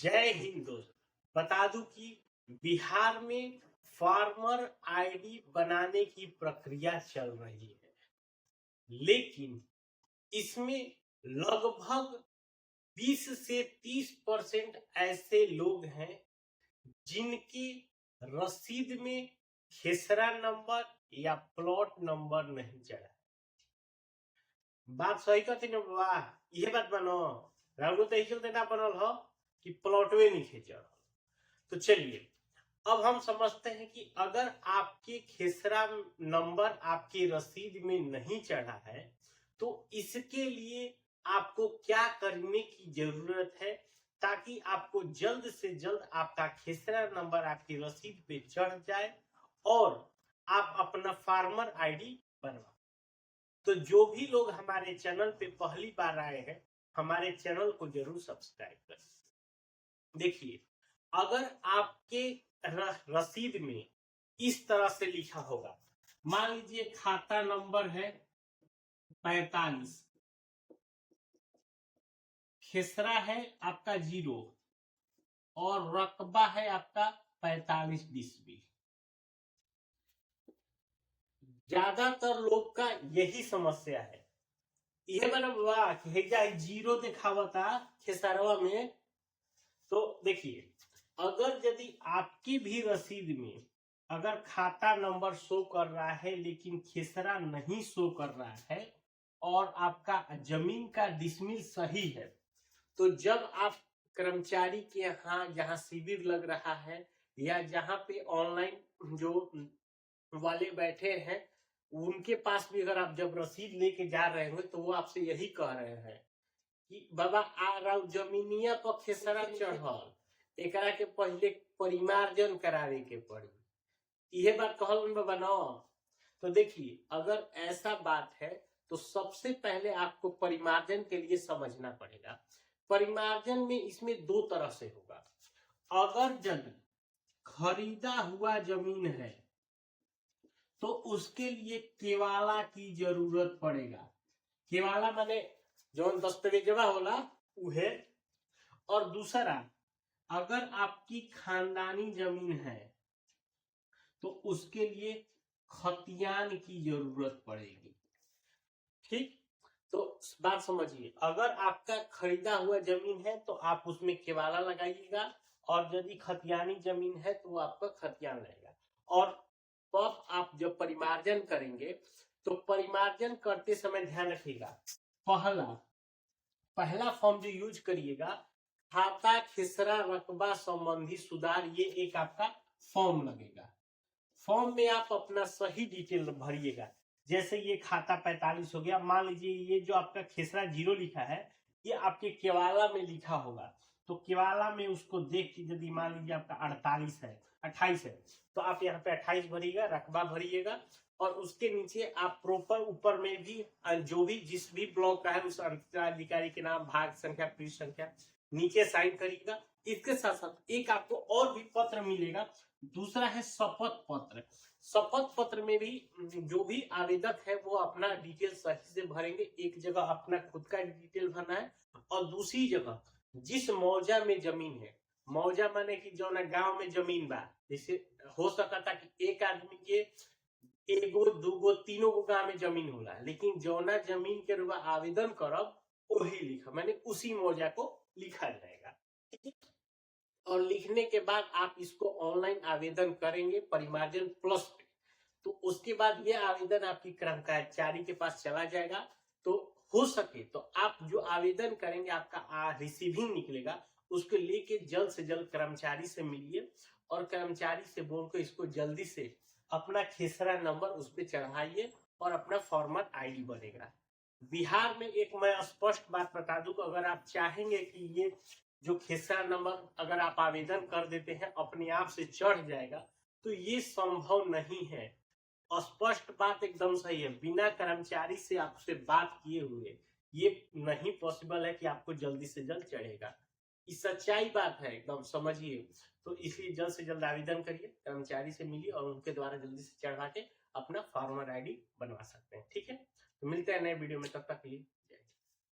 जय हिंद दोस्त। बता दूं कि बिहार में फार्मर आईडी बनाने की प्रक्रिया चल रही है, लेकिन इसमें लगभग 20 से 30% ऐसे लोग हैं जिनकी रसीद में खेसरा नंबर या प्लॉट नंबर नहीं चढ़ा। बात सही कहती ना बाबा, यह बात बनो राहुल तो चलते ना बनल हो कि प्लॉटवे नहीं चढ़ल। तो चलिए अब हम समझते हैं कि अगर आपके खेसरा नंबर आपकी रसीद में नहीं चढ़ा है तो इसके लिए आपको क्या करने की जरूरत है ताकि आपको जल्द से जल्द आपका खेसरा नंबर आपकी रसीद पे चढ़ जाए और आप अपना फार्मर आईडी बनवा। तो जो भी लोग हमारे चैनल पे पहली बार आए हैं, हमारे चैनल को जरूर सब्सक्राइब करें। देखिए, अगर आपके रसीद में इस तरह से लिखा होगा, मान लीजिए खाता नंबर है 45, खेसरा है आपका 0 और रकबा है आपका 45 20। ज्यादातर लोग का यही समस्या है। ये मतलब वाह 0 दिखावता खेसरवा में। तो देखिए, अगर यदि आपकी भी रसीद में अगर खाता नंबर शो कर रहा है लेकिन खेसरा नहीं शो कर रहा है और आपका जमीन का डिसमिल सही है, तो जब आप कर्मचारी के यहाँ जहाँ शिविर लग रहा है या जहाँ पे ऑनलाइन जो वाले बैठे हैं उनके पास भी अगर आप जब रसीद लेके जा रहे हो तो वो आपसे यही कह रहे हैं कि बाबा आ रहा जमीनिया पर खेसरा चढ़ल, एकरा के पहले परिमार्जन करावे के पड़ी। यह बात कहल बाबा न। तो देखिए, अगर ऐसा बात है तो सबसे पहले आपको परिमार्जन के लिए समझना पड़ेगा। परिमार्जन में इसमें दो तरह से होगा। अगर जब खरीदा हुआ जमीन है तो उसके लिए केवाला की जरूरत पड़ेगा। केवाला माने जो दस्तावेजवा होला उहे। और दूसरा, अगर आपकी खानदानी जमीन है तो उसके लिए खतियान की जरूरत पड़ेगी। ठीक, तो बात समझिए, अगर आपका खरीदा हुआ जमीन है तो आप उसमें केवाला लगाइएगा और यदि खतियानी जमीन है तो आपका खतियान लगेगा। और तब आप जब परिमार्जन करेंगे तो परिमार्जन करते समय ध्यान रखिएगा, पहला फॉर्म जो यूज करिएगा खाता खेसरा रकबा संबंधी सुधार, ये एक आपका फॉर्म लगेगा। फॉर्म में आप अपना सही डिटेल भरिएगा। जैसे ये खाता 45 हो गया, मान लीजिए ये जो आपका खेसरा 0 लिखा है ये आपके केवाला में लिखा होगा, तो केवाला में उसको देख के यदि मान लीजिए आपका 48 है 28 है तो आप यहाँ पे 28 भरिएगा, रकबा भरिएगा और उसके नीचे आप प्रॉपर ऊपर में भी जो भी जिस भी ब्लॉक का है उस अंतराधिकारी के नाम, भाग संख्या, पृष्ठ संख्या नीचे साइन करिएगा। इसके साथ साथ एक आपको और भी पत्र मिलेगा, दूसरा है शपथ पत्र। शपथ पत्र में भी जो भी आवेदक है वो अपना डिटेल सही से भरेंगे। एक जगह अपना खुद का डिटेल भरना है और दूसरी जगह जिस मौजा में जमीन है, मौजा माने कि जो ना गांव में जमीन बा, जैसे हो सकता था कि एक आदमी के एगो दूगो तीनों को गांव में जमीन होला, लेकिन जौना जमीन के रुपा आवेदन करब वही लिखा मैंने उसी मौजा को लिखा जाएगा। और लिखने के बाद आप इसको ऑनलाइन आवेदन करेंगे परिमार्जन प्लस पे, तो उसके बाद ये आवेदन आपकी कर्मचारी के पास चला जाएगा। तो हो सके तो आप जो आवेदन करेंगे आपका रिसीविंग निकलेगा, उसको लेके जल्द से जल्द कर्मचारी से मिलिए और कर्मचारी से बोलकर इसको जल्दी से अपना खेसरा नंबर उस पर चढ़ाइए और अपना फॉर्मर आईडी बनेगा। बिहार में एक मैं स्पष्ट बात बता दूं, अगर आप चाहेंगे कि ये जो खेसरा नंबर अगर आप आवेदन कर देते हैं अपने आप से चढ़ जाएगा, तो ये संभव नहीं है। स्पष्ट बात एकदम सही है, बिना कर्मचारी से आपसे बात किए हुए ये नहीं पॉसिबल है कि आपको जल्दी से जल्द चढ़ेगा। ये सच्चाई बात है, एकदम समझिए। तो इसलिए जल्द से जल्द आवेदन करिए, कर्मचारी से मिलिए और उनके द्वारा जल्दी से चढ़वा के अपना फार्मर आईडी बनवा सकते हैं। ठीक है, तो मिलते हैं नए वीडियो में, तब तक के लिए।